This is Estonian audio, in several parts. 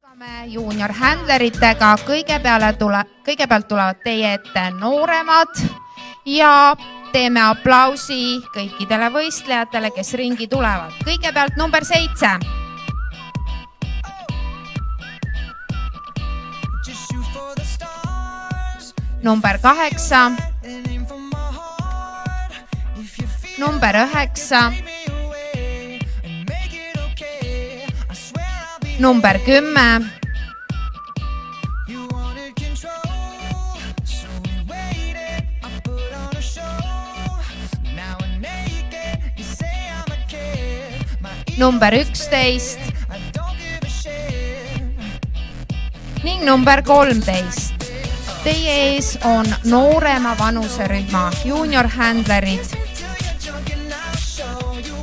Jätkame juunior händleritega, kõigepealt tulevad teie ette nooremad ja teeme aplausi kõikidele võistlejatele, kes ringi tulevad. Kõigepealt number 7. Number 8. Number 9. Number 10. Number 11 ning number 13. Teie ees on noorema vanuserühma juunior händlerid.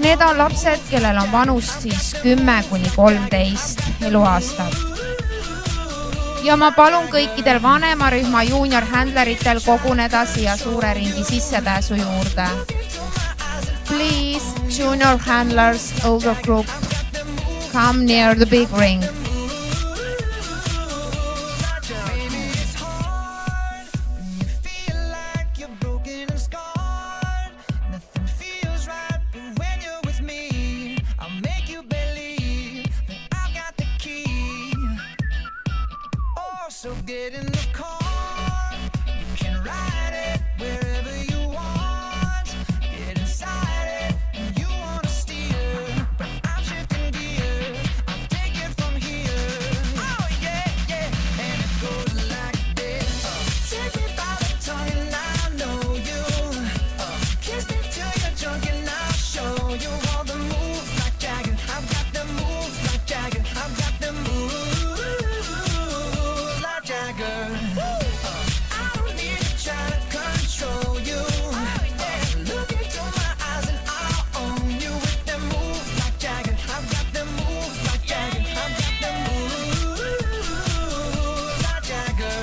Need on lapsed, kellel on vanust siis 10–13 eluaastat. Ja ma palun kõikidel vanemarühma juunior händleritel koguneda siia suure ringi sissepääsu juurde. Please, junior handlers, older group, come near the big ring. So get in the car, you can ride it wherever you want. Get inside it, and you wanna steer, but I'm shifting gears, I'll take it from here. Oh yeah, yeah, and it goes like this. Take me by the tongue and I know you. Kiss me till you're drunk and I'll show you all the moves like Jagger. I've got the moves like Jagger. I've got the moves. I don't need to try to control you. Look into my eyes and I'll own you with them moves like Jagger. I've got them moves like Jagger. I've got them moves like Jagger.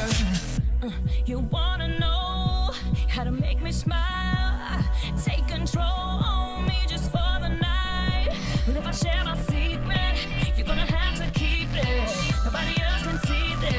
You wanna know how to make me smile? Take control on me just for the night. But if I share my secret, you're gonna have to keep it. Nobody else can see this.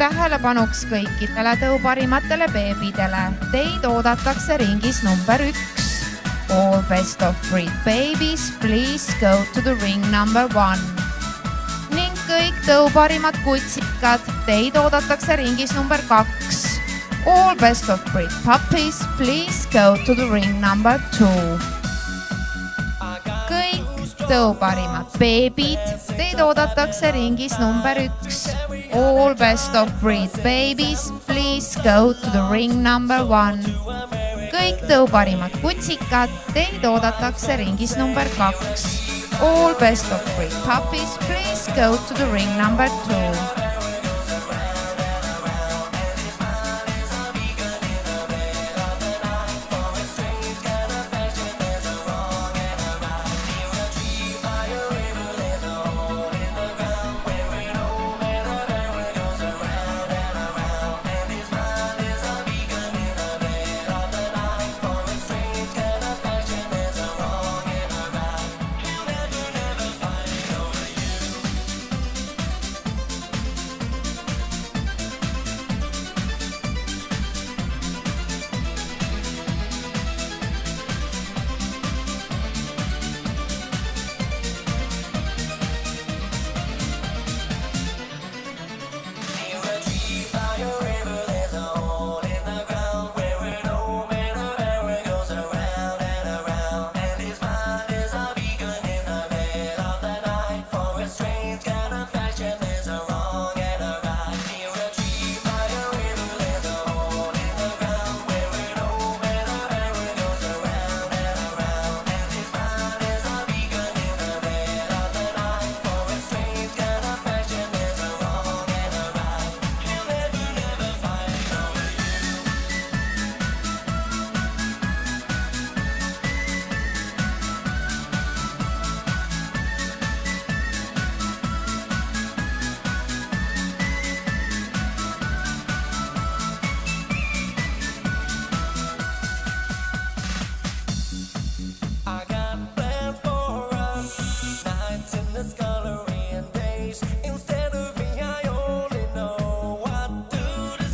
Tähelepanuks kõikidele tõuparimatele beebidele. Teid oodatakse ringis number 1. All best of breed babies, please go to the ring number 1. Ning kõik tõuparimad kutsikad, teid oodatakse ringis number 2. All best of breed puppies, please go to the ring number 2. Kõik tõuparimad beebid, teid oodatakse ringis number 1. All best of breed babies, please go to the ring number 1. Kõik tõuparimad kutsikad, teid oodatakse ringis number 2. All best of breed puppies, please go to the ring number 2.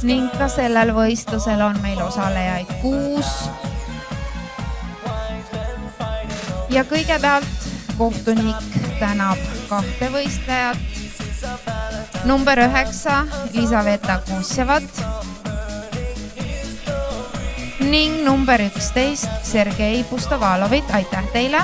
ning ka sellel võistlusel on meil osalejaid 6. Ja kõigepealt kohtunik tänab 2 võistlejat. Number 9 Elisaveta Kusjevat ning number 11 Sergei Pustovalovit. Aitäh teile!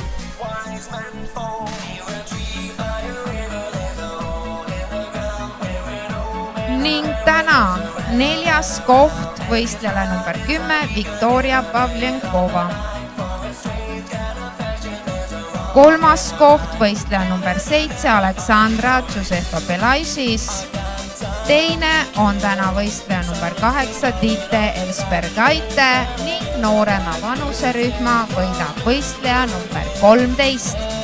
Ning täna 4. koht võistlejale number 10 Viktoria Pavlenkova. 3. koht võistleja number 7 Aleksandra Tšusefa-Belaisis. 2. on täna võistleja number 8 Tiite Elsbergaite ning noorema vanuserühma võidab võistleja number 13.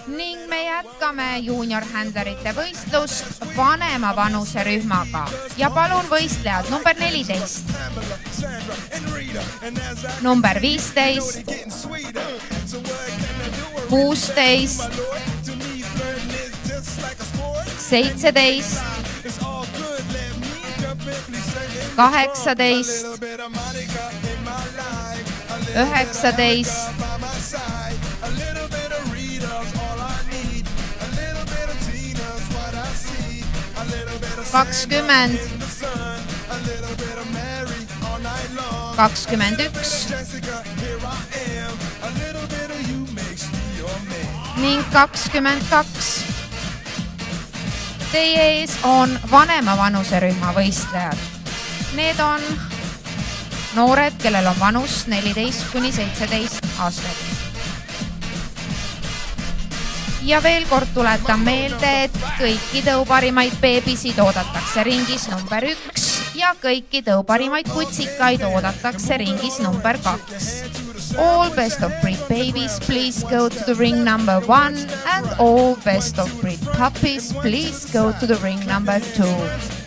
Ning me jätkame juuniorhändlerite võistlust vanema vanuserühmaga ja palun võistlejad number 14, number 15, 16, 17, 18, 19, 20, 21 ning 22. Teie ees on vanema vanuserühma võistlejad. Need on noored, kellel on vanus 14–17 aastat. Ja veel kord tuletan meelde, et kõiki tõuparimaid beebisid oodatakse ringis number 1 ja kõiki tõuparimaid kutsikaid oodatakse ringis number 2. All best of breed babies, please go to the ring number 1 and all best of breed puppies, please go to the ring number 2.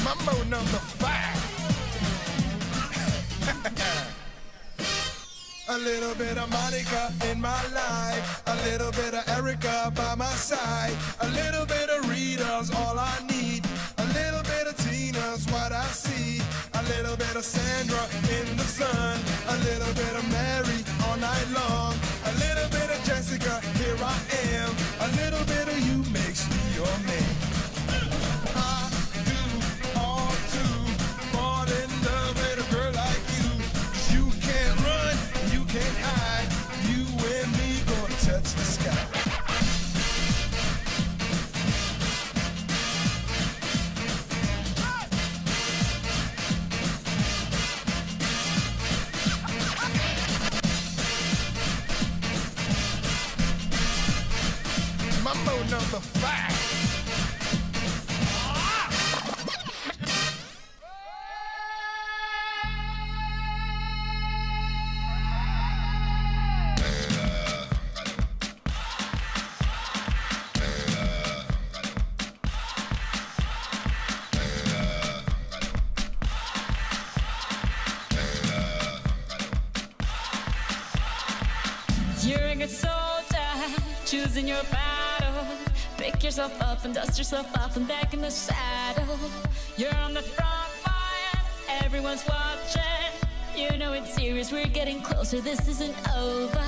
Mambo number 5. A little bit of Monica in my life, a little bit of Erica by my side, a little bit of Rita's all I need, a little bit of Tina's what I see, a little bit of Sandra in the sun, a little bit of Mary all night long, a little bit of Jessica, here I am, a little bit of you makes me your man. Mambo number 5. You're a good soldier, choosing your battle. Pick yourself up and dust yourself off and back in the saddle. You're on the front line, everyone's watching. You know it's serious, we're getting closer, this isn't over.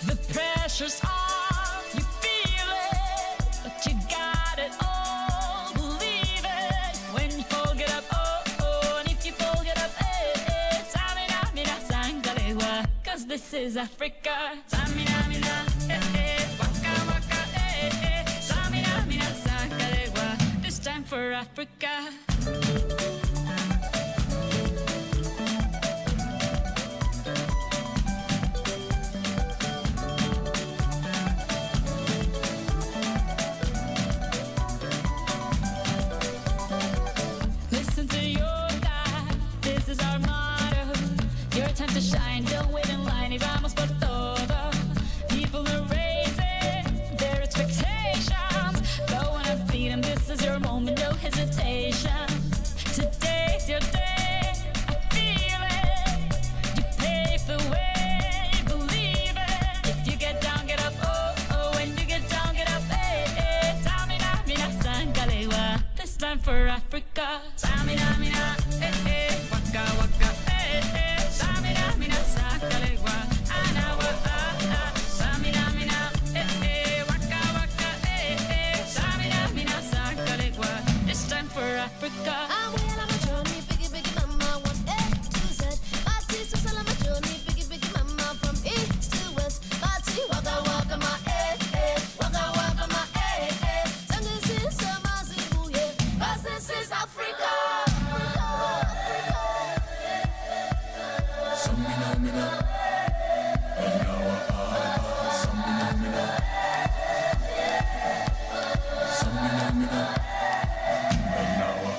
The pressure's on, you feel it, but you got it all, believe it. When you fall, get up, oh, oh, and if you fall, get up, eh, eh. Samina, mina, sangalewa, 'cause this is Africa. Samina, mina, eh, eh, waka, waka, eh, eh. Samina, mina, sangalewa, this time for Africa. Listen to your God, this is our motto. Your time to shine, don't wait in line, y vamos por todo. People are raising their expectations. Go on and feed them, this is your moment, no hesitation. Today's your day, I feel it. You pave the way, believe it. If you get down, get up, oh, oh. When you get down, get up, eh, eh. Samina, mina, sangalewa, this time for Africa. Samina, mina, eh, eh. Waka, waka, eh, eh. Samina, mina, sangalewa, anawa, ah, ah. Samina, mina, eh, eh. Waka, waka, eh, eh. Samina, mina, sangalewa, this time for Africa. I'm well on my journey, biggie, biggie, mama, one A to Z. My teacher's all on my journey, biggie, biggie, mama, from east to west. My tea, waka, waka, my waka, waka, my Tango since my Zimbabwe, 'cause this is Africa. Samina, mina. Anawa, samina, mina. Samina, mina. Anawa,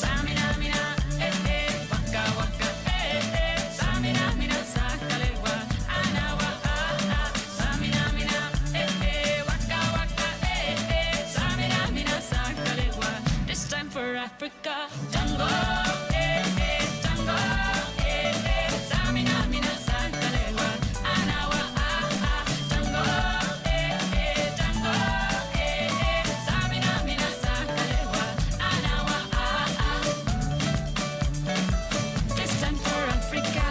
Samina, mina, eh, eh. Waka, waka, eh, eh. Samina, mina, sangalewa, anawa, ah, ah. Samina, mina, eh, eh. Waka, waka, eh, eh. Samina, mina, sangalewa, this time for Africa. Tango, eh, eh. Tango, eh, eh. Samina, mina, sangalewa, anawa, ah, ah. Tango, eh, eh. Tango, eh, eh. Samina, mina, sangalewa, anawa, ah, ah. This time for Africa.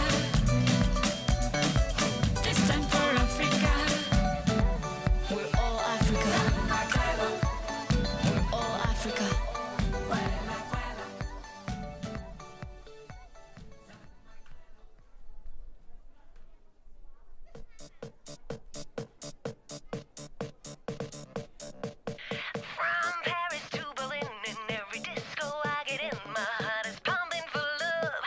This time for Africa. We're all Africa. We're all Africa. From Paris to Berlin, in every disco I get in, my heart is pumping for love,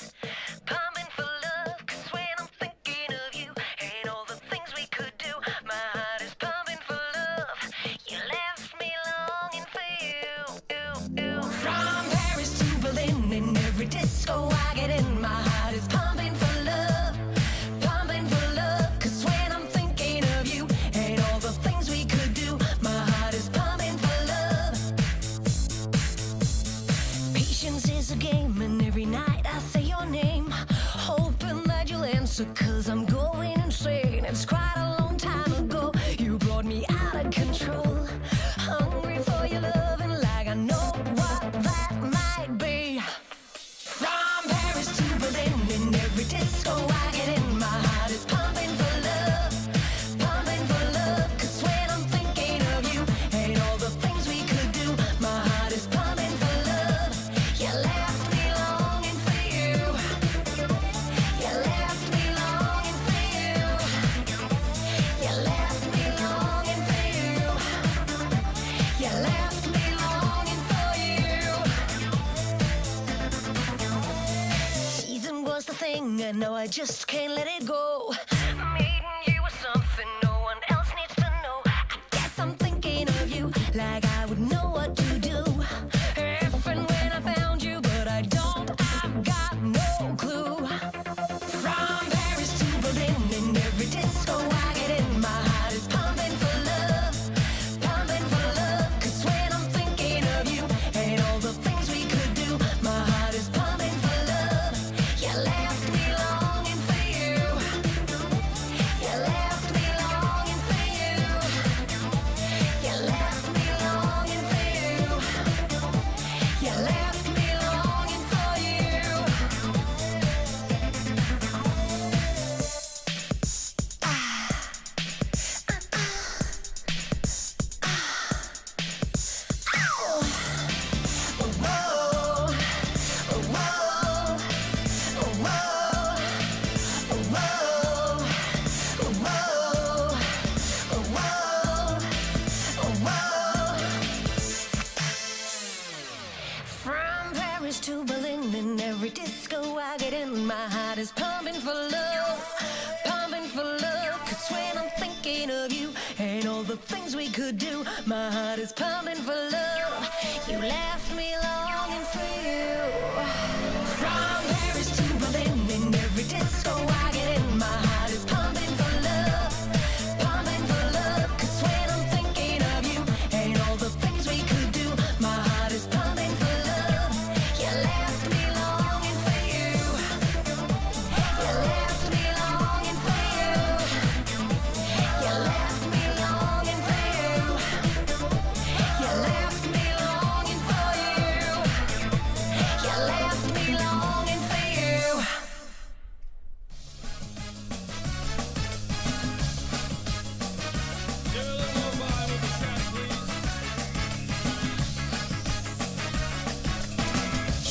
'cause when I'm thinking of you and all the things we could do, my heart is pumping for love. You left me longing for you. From Paris to Berlin, in every disco I get in, my heart is pumping for love, 'cause when I'm thinking of you and all the things we could do, my heart is pumping for love. Patience is a game, and every night I say your name, hoping that you'll answer, 'cause I'm going insane. It's quite a long time ago, you brought me out of control. Hungry for your loving, like I know what that might be. From Paris to Berlin, in every disco I get in, my heart is pumping for love, 'cause when I'm thinking of you and all the things we could do, my heart is pumping for love. You left me longing for you. You left me longing for you. You left me longing for you. You left me longing for you. Season was the thing, I know I just can't let it go. Meeting you was something no one else needs to know. I guess I'm thinking of you like I would know what to do if and when I found you, but I don't, I've got no clue. From Paris to Berlin, in every disco I get in, my heart is pumping for love, 'cause when I'm thinking of you and all the things we could do, my heart is pumping for love. You left me longing for you. is pumping for love, pumping for love. 'Cause when I'm thinking of you and all the things we could do, my heart is pumping for love. You left me longing for you. From Paris to Berlin, in every disco I get in, my heart is pumping for love, pumping for love. 'Cause when I'm thinking of you and all the things we could do, my heart is pumping for love. You left me longing for you. You left me longing for you. You left me longing for you. You left me longing for you. You left me longing for you.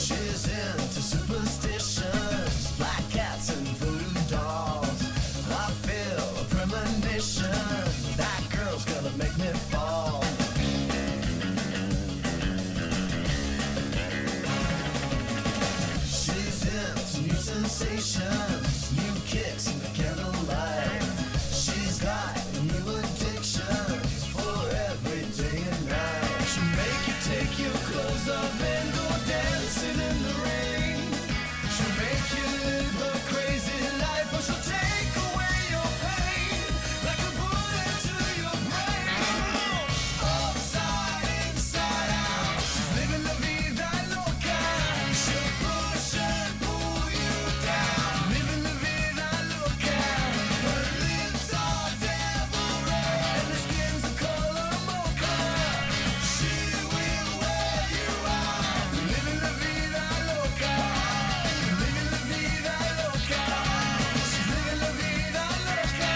She's into superstitions, black cats and voodoo dolls. I feel a premonition, that girl's gonna make me fall. She's into new sensations, new kicks in the candlelight. She's got new addictions for every day and night. She'll make you take your clothes off and go dancing in the rain. She'll make you live a crazy life, or she'll take away your pain like a bullet to your brain. Upside, inside out, she's living la vida loca. She'll push and pull you down, living la vida loca. Her lips are devil red and her skin's the color mocha. She will wear you out, living la vida loca, living la vida loca. She's living la vida loca.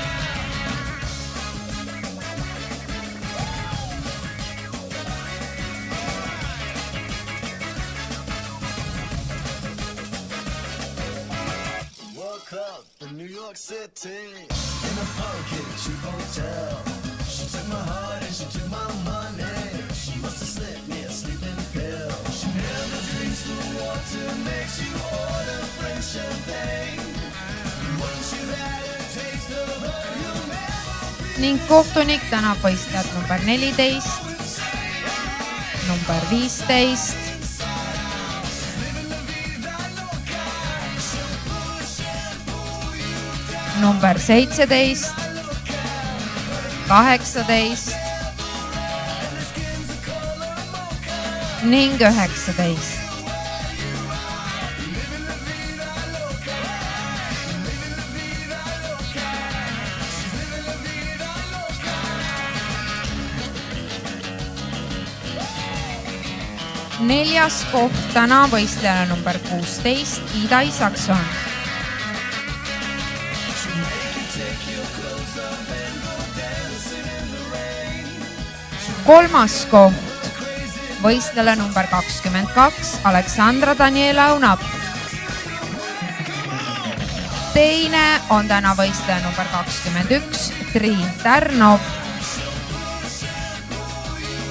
Woke up in New York City in a funky cheap hotel. She took my heart and she took my money. She must have slipped me a sleeping pill. She never drinks the water, makes you order French champagne. Once you've had a taste of her, you'll never be ning kohtunik tänab võistlejad number 14, number 15, number 17, 18 ning 19. Neljas koht täna võistlejale number 16, Ida Isakson. Kolmas koht võistlejale number 22, Aleksandra Daniela Õunap. Teine on täna võistleja number 21, Triin Tärnov.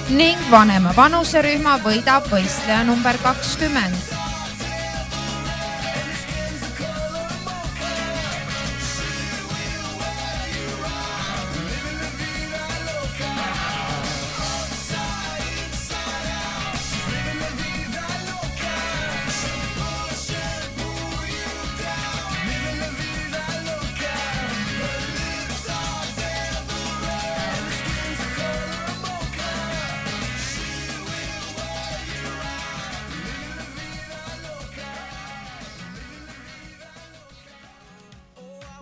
Ning vanema vanuserühma võidab võistleja number 20.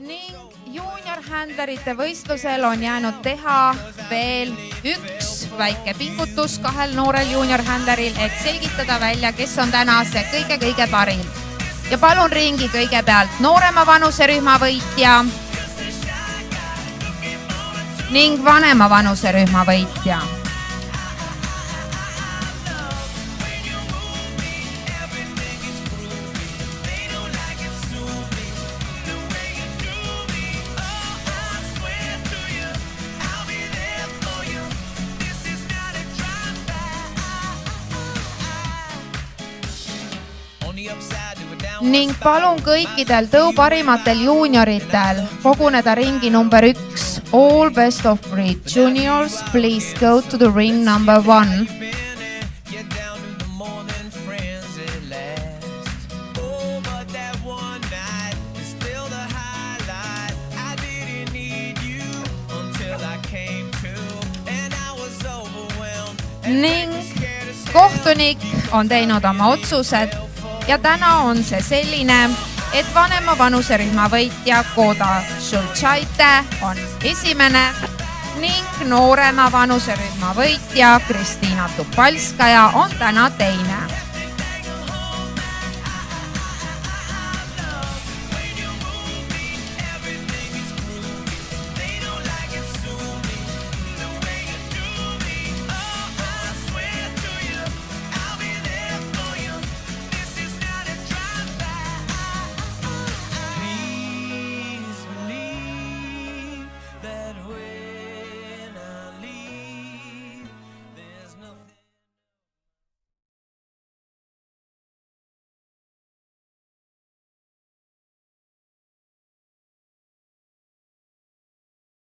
Ning juuniorhändlerite võistlusel on jäänud teha veel üks väike pingutus kahel noorel juuniorhändleril, et selgitada välja, kes on täna see kõige-kõige parim. Ja palun ringi kõigepealt noorema vanuserühma võitja ning vanema vanuserühma võitja. ning palun kõikidel tõuparimatel juunioritel koguneda ringi number 1. All best of breed juniors, please go to the ring number 1. You're down to the more than friends at last. Oh, but that one night is still the highlight. I didn't need you until I came to, and I was overwhelmed. Ning kohtunik on teinud oma otsused ja täna on see selline, et vanema vanuserühma võitja Koda Šultšaite on esimene ning noorema vanuserühma võitja Kristiina Tupalskaja on täna teine.